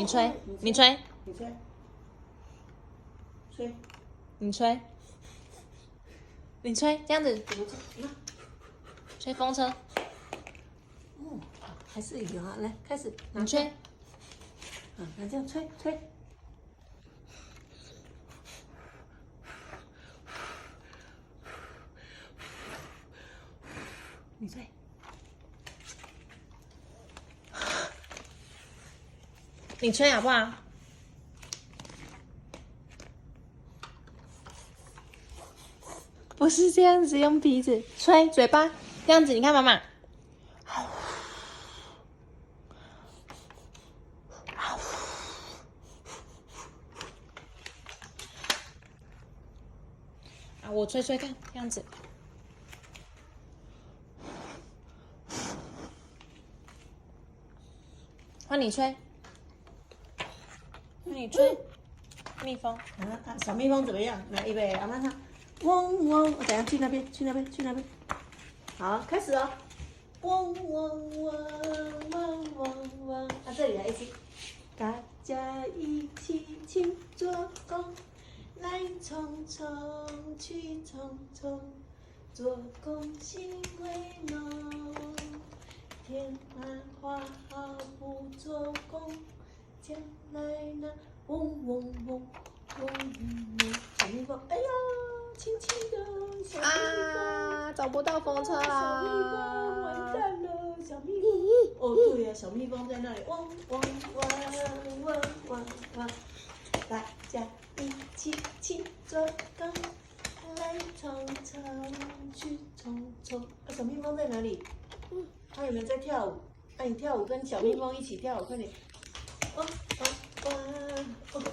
你吹，你吹，你吹，吹，你吹，你吹，这样子，吹风车。哦，还是有啊，来开始，你吹，那这样吹吹。你吹，你吹好不好？不是这样子，用鼻子吹，嘴巴这样子。你看妈妈，啊，我吹吹看，这样子。换你吹，换你吹，蜜蜂。小蜜蜂怎么样？来，预备，阿妈唱，嗡嗡，我等下去那边，去那边，去那边。好，开始哦。嗡嗡嗡嗡嗡嗡，啊，这里来一起，大家一起勤做工，来匆匆去匆匆，做工心为农。天满花好不做工，将来那嗡嗡嗡嗡嗡。小蜜蜂，哎呀，轻轻的小蜜蜂找不到风车小蜜蜂完蛋了，小蜜蜂。哦，对呀，小蜜蜂在那里嗡嗡嗡嗡嗡嗡。大家一起勤做工，来匆匆去匆匆。啊，小蜜蜂在哪里？他有没有在跳舞？那你跳舞跟小蜜蜂一起跳舞，快点！哦哦哦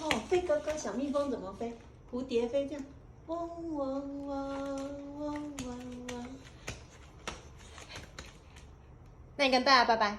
哦！飞高高，小蜜蜂怎么飞？蝴蝶飞这样，嗡嗡嗡嗡嗡嗡。那你跟大家拜拜。